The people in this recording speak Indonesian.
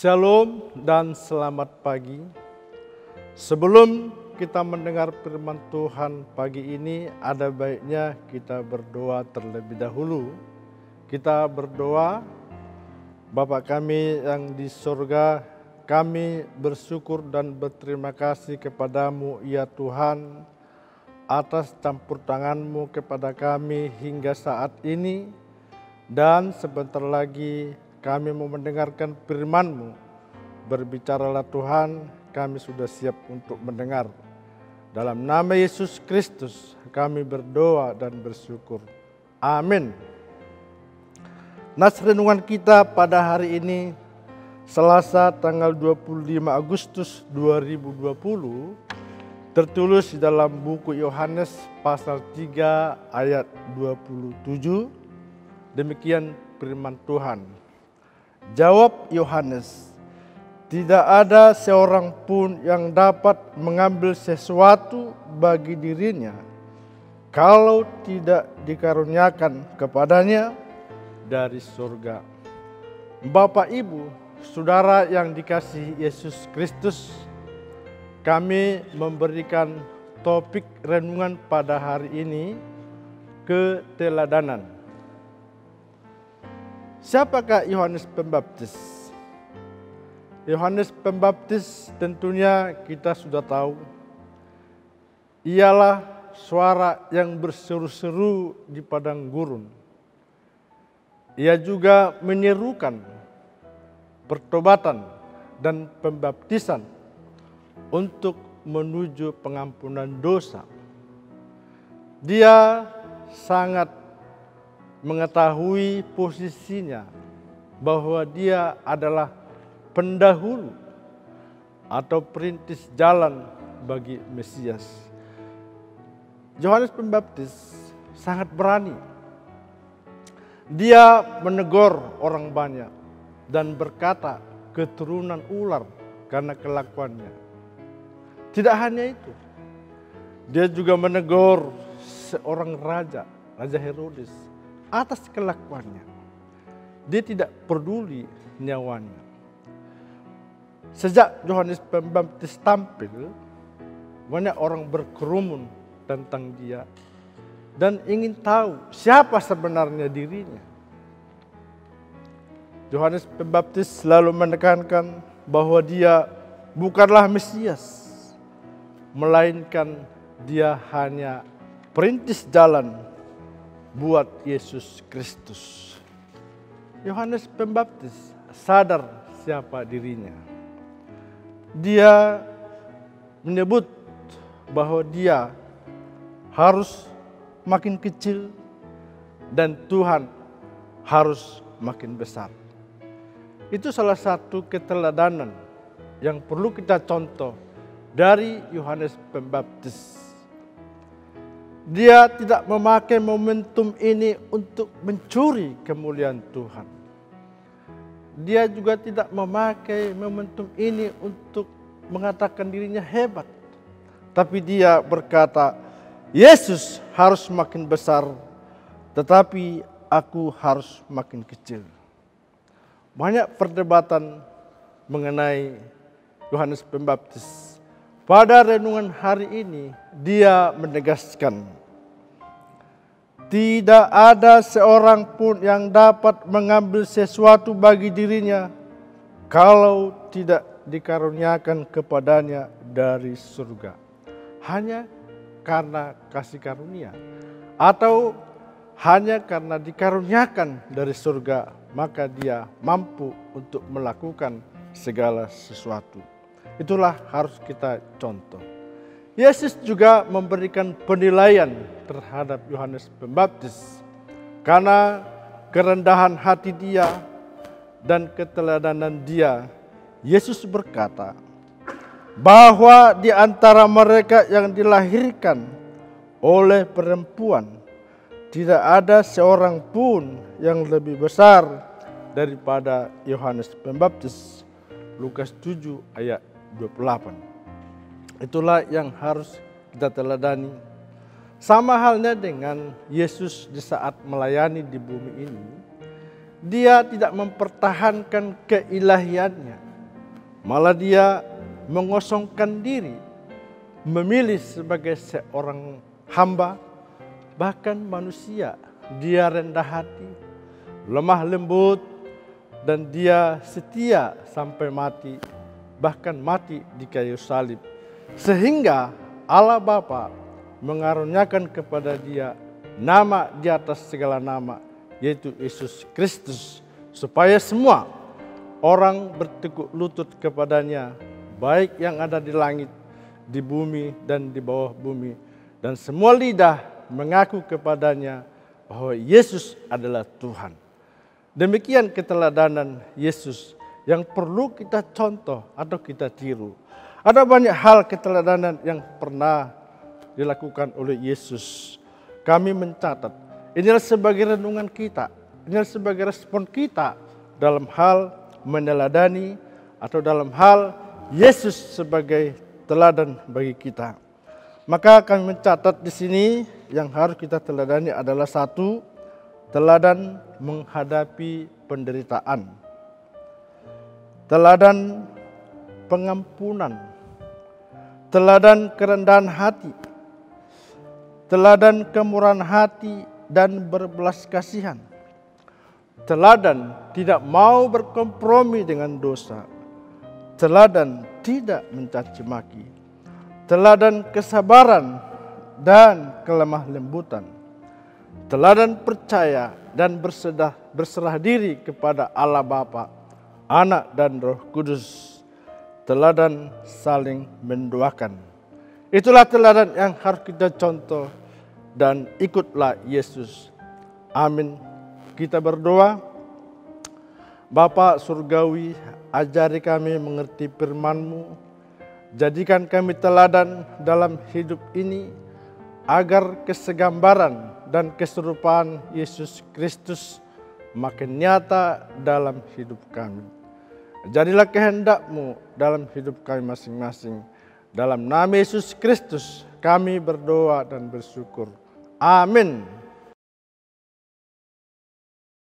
Shalom dan selamat pagi. Sebelum kita mendengar firman Tuhan pagi ini, ada baiknya kita berdoa terlebih dahulu. Kita berdoa, Bapa kami yang di surga, kami bersyukur dan berterima kasih kepadamu ya Tuhan, atas campur tangan-Mu kepada kami hingga saat ini. Dan sebentar lagi kami mau mendengarkan firman-Mu. Berbicaralah Tuhan, kami sudah siap untuk mendengar. Dalam nama Yesus Kristus kami berdoa dan bersyukur. Amin. Nas renungan kita pada hari ini, Selasa tanggal 25 Agustus 2020, tertulis di dalam buku Yohanes pasal 3 ayat 27. Demikian firman Tuhan. Jawab Yohanes, tidak ada seorang pun yang dapat mengambil sesuatu bagi dirinya kalau tidak dikaruniakan kepadanya dari surga. Bapak, Ibu, Saudara yang dikasihi Yesus Kristus, kami memberikan topik renungan pada hari ini, keteladanan. Siapakah Yohanes Pembaptis? Yohanes Pembaptis tentunya kita sudah tahu. Ialah suara yang berseru-seru di padang gurun. Ia juga menyerukan pertobatan dan pembaptisan untuk menuju pengampunan dosa. Dia sangat mengetahui posisinya bahwa dia adalah pendahulu atau perintis jalan bagi Mesias. Yohanes Pembaptis sangat berani. Dia menegur orang banyak dan berkata keturunan ular karena kelakuannya. Tidak hanya itu, dia juga menegur seorang raja, Raja Herodes, atas kelakuannya. Dia tidak peduli nyawanya. Sejak Yohanes Pembaptis tampil, banyak orang berkerumun tentang dia dan ingin tahu siapa sebenarnya dirinya. Yohanes Pembaptis selalu menekankan bahwa dia bukanlah Mesias, melainkan dia hanya perintis jalan buat Yesus Kristus. Yohanes Pembaptis sadar siapa dirinya. Dia menyebut bahwa dia harus makin kecil dan Tuhan harus makin besar. Itu salah satu keteladanan yang perlu kita contoh dari Yohanes Pembaptis. Dia tidak memakai momentum ini untuk mencuri kemuliaan Tuhan. Dia juga tidak memakai momentum ini untuk mengatakan dirinya hebat. Tapi dia berkata, Yesus harus makin besar, tetapi aku harus makin kecil. Banyak perdebatan mengenai Yohanes Pembaptis. Pada renungan hari ini, dia menegaskan, tidak ada seorang pun yang dapat mengambil sesuatu bagi dirinya kalau tidak dikaruniakan kepadanya dari surga. Hanya karena kasih karunia atau hanya karena dikaruniakan dari surga, maka dia mampu untuk melakukan segala sesuatu. Itulah harus kita contoh. Yesus juga memberikan penilaian terhadap Yohanes Pembaptis karena kerendahan hati dia dan keteladanan dia. Yesus berkata bahwa di antara mereka yang dilahirkan oleh perempuan tidak ada seorang pun yang lebih besar daripada Yohanes Pembaptis. Lukas 7 ayat 28. Itulah yang harus kita teladani. Sama halnya dengan Yesus di saat melayani di bumi ini. Dia tidak mempertahankan keilahiannya. Malah dia mengosongkan diri, memilih sebagai seorang hamba, bahkan manusia. Dia rendah hati, lemah lembut, dan dia setia sampai mati, bahkan mati di kayu salib. Sehingga Allah Bapa mengaruniakan kepada dia nama di atas segala nama, yaitu Yesus Kristus, supaya semua orang bertekuk lutut kepadanya, baik yang ada di langit, di bumi, dan di bawah bumi. Dan semua lidah mengaku kepadanya bahwa Yesus adalah Tuhan. Demikian keteladanan Yesus yang perlu kita contoh atau kita tiru. Ada banyak hal keteladanan yang pernah dilakukan oleh Yesus. Kami mencatat, inilah sebagai renungan kita, inilah sebagai respon kita dalam hal meneladani atau dalam hal Yesus sebagai teladan bagi kita. Maka kami mencatat di sini yang harus kita teladani adalah satu, teladan menghadapi penderitaan. Teladan pengampunan. Teladan kerendahan hati. Teladan kemurahan hati dan berbelas kasihan. Teladan tidak mau berkompromi dengan dosa. Teladan tidak mencaci maki. Teladan kesabaran dan kelemah lembutan. Teladan percaya dan berserah diri kepada Allah Bapa, Anak dan Roh Kudus. Teladan saling mendoakan. Itulah teladan yang harus kita contoh dan ikutlah Yesus. Amin. Kita berdoa. Bapa Surgawi, ajari kami mengerti firman-Mu. Jadikan kami teladan dalam hidup ini, agar kesegambaran dan keserupaan Yesus Kristus makin nyata dalam hidup kami. Jadilah kehendak-Mu dalam hidup kami masing-masing. Dalam nama Yesus Kristus kami berdoa dan bersyukur. Amin.